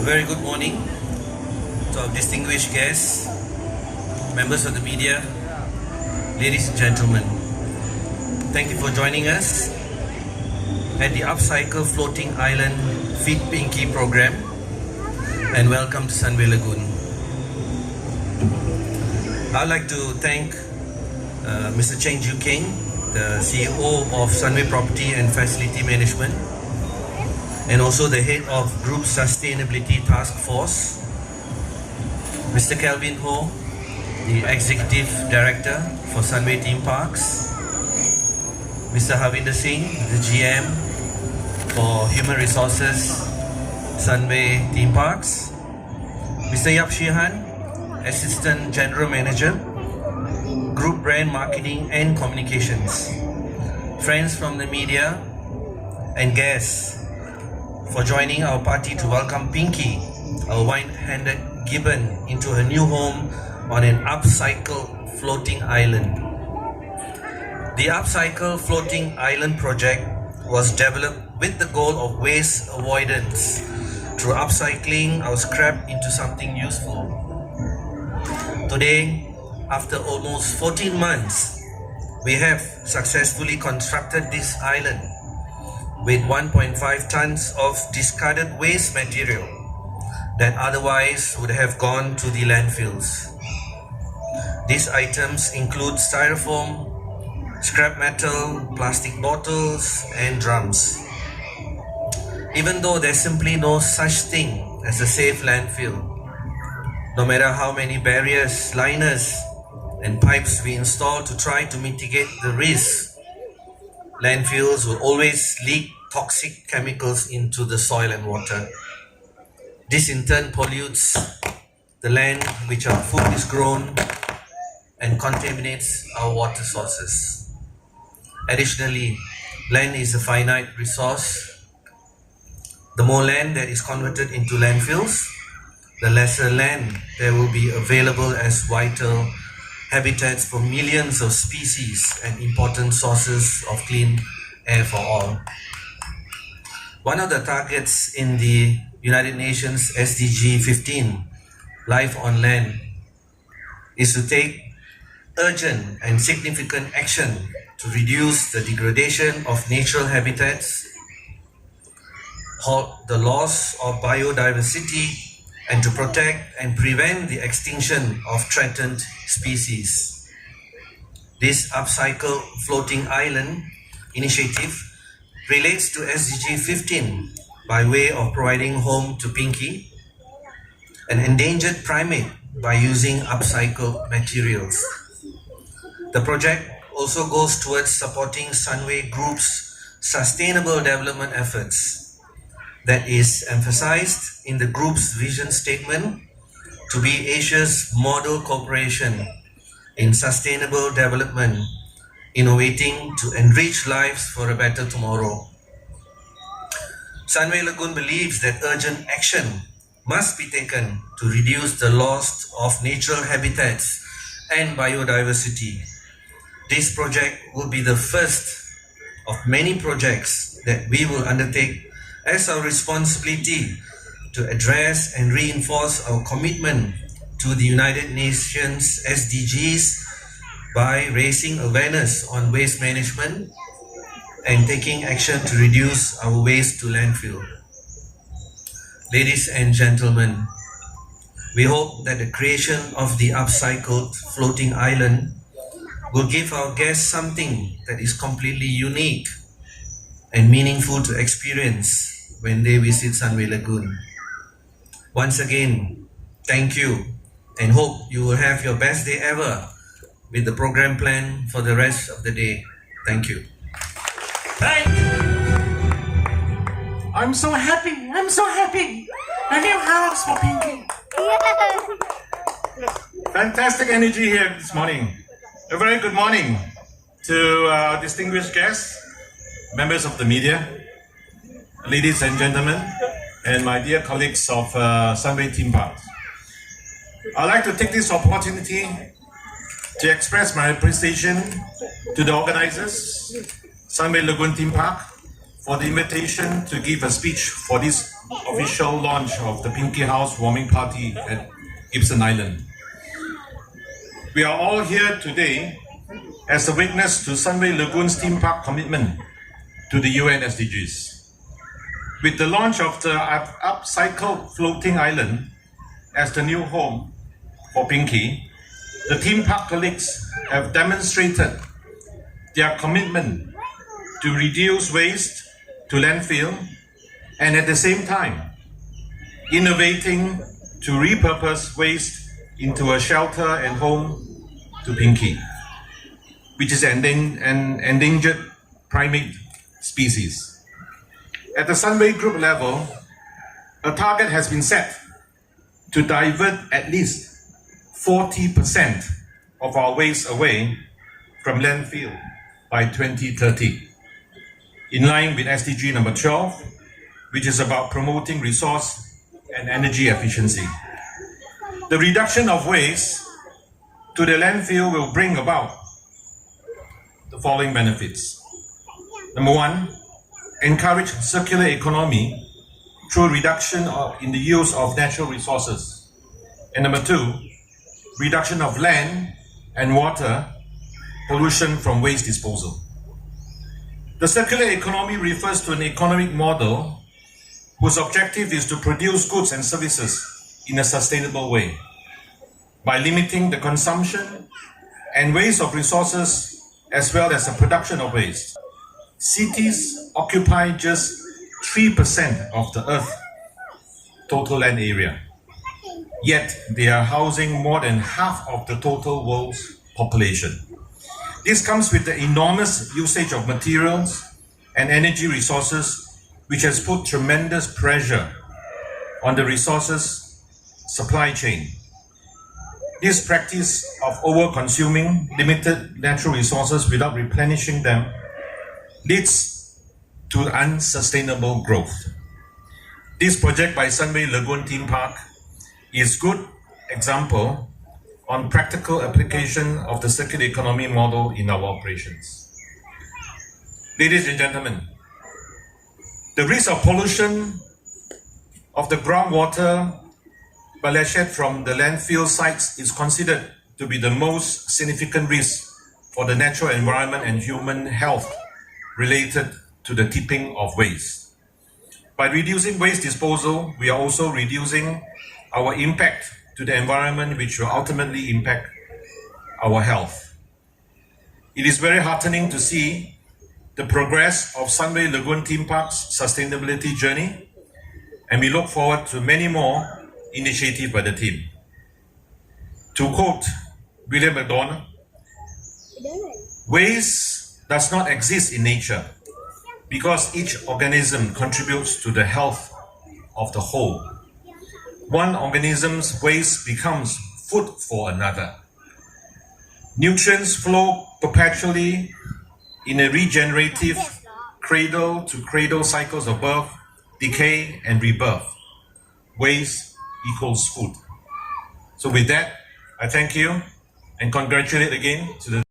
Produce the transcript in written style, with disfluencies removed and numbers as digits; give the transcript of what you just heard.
very good morning to our distinguished guests, members of the media, ladies and gentlemen. Thank you for joining us at the Upcycle Floating Island Feed Pinky program, and welcome to Sunway Lagoon. I'd like to thank Mr. Cheng Ju King, the CEO of Sunway Property and Facility Management, and also the head of Group Sustainability Task Force, Mr. Kelvin Ho, the Executive Director for Sunway Theme Parks, Mr. Havinder Singh, the GM for Human Resources, Sunway Theme Parks, Mr. Yap Shihan, Assistant General Manager, Group Brand Marketing and Communications, friends from the media, and guests for joining our party to welcome Pinky, our wide-handed gibbon, into her new home on an upcycle floating island. The Upcycle Floating Island project was developed with the goal of waste avoidance through upcycling our scrap into something useful. Today, after almost 14 months, we have successfully constructed this island with 1.5 tons of discarded waste material that otherwise would have gone to the landfills. These items include styrofoam, scrap metal, plastic bottles, and drums. Even though there's simply no such thing as a safe landfill, no matter how many barriers, liners, and pipes we install to try to mitigate the risk, landfills will always leak toxic chemicals into the soil and water. This in turn pollutes the land which our food is grown and contaminates our water sources. Additionally, land is a finite resource. The more land that is converted into landfills, the lesser land there will be available as vital habitats for millions of species and important sources of clean air for all. One of the targets in the United Nations SDG 15, Life on Land, is to take urgent and significant action to reduce the degradation of natural habitats, halt the loss of biodiversity, and to protect and prevent the extinction of threatened species. This Upcycle Floating Island initiative relates to SDG 15 by way of providing home to Pinky, an endangered primate, by using upcycled materials. The project also goes towards supporting Sunway Group's sustainable development efforts that is emphasized in the group's vision statement to be Asia's model corporation in sustainable development, innovating to enrich lives for a better tomorrow. Sunway Lagoon believes that urgent action must be taken to reduce the loss of natural habitats and biodiversity. This project will be the first of many projects that we will undertake as our responsibility to address and reinforce our commitment to the United Nations SDGs by raising awareness on waste management and taking action to reduce our waste to landfill. Ladies and gentlemen, we hope that the creation of the upcycled floating island will give our guests something that is completely unique and meaningful to experience when they visit Sunway Lagoon. Once again, thank you, and hope you will have your best day ever with the program plan for the rest of the day. Thank you. Thank you. I'm so happy. A new house for Pinky. Fantastic energy here this morning. A very good morning to our distinguished guests, members of the media, ladies and gentlemen, and my dear colleagues of Sunway Theme Parks. I'd like to take this opportunity to express my appreciation to the organizers, Sunway Lagoon Theme Park, for the invitation to give a speech for this official launch of the Pinky House Warming Party at Gibson Island. We are all here today as a witness to Sunway Lagoon's theme park commitment to the UN SDGs. With the launch of the upcycled floating island as the new home for Pinky, the theme park colleagues have demonstrated their commitment to reduce waste to landfill and at the same time innovating to repurpose waste into a shelter and home to Pinky, which is an endangered primate species. At the Sunway Group level, a target has been set to divert at least 40% of our waste away from landfill by 2030, in line with SDG number 12, which is about promoting resource and energy efficiency. The reduction of waste to the landfill will bring about the following benefits. Number one, encourage circular economy through reduction in the use of natural resources. And number two, reduction of land and water pollution from waste disposal. The circular economy refers to an economic model whose objective is to produce goods and services in a sustainable way by limiting the consumption and waste of resources as well as the production of waste. Cities occupy just 3% of the Earth's total land area, yet they are housing more than half of the total world's population. This comes with the enormous usage of materials and energy resources, which has put tremendous pressure on the resources supply chain. This practice of over-consuming limited natural resources without replenishing them leads to unsustainable growth. This project by Sunway Lagoon Theme Park is a good example on practical application of the circular economy model in our operations. Ladies and gentlemen, the risk of pollution of the groundwater ballasted from the landfill sites is considered to be the most significant risk for the natural environment and human health related to the tipping of waste. By reducing waste disposal, we are also reducing our impact to the environment, which will ultimately impact our health. It is very heartening to see the progress of Sunway Lagoon Theme Park's sustainability journey, and we look forward to many more initiatives by the team. To quote William McDonald, waste does not exist in nature because each organism contributes to the health of the whole. One organism's waste becomes food for another. Nutrients flow perpetually in a regenerative cradle-to-cradle cycles of birth, decay, and rebirth. Waste equals food. So with that, I thank you and congratulate again to the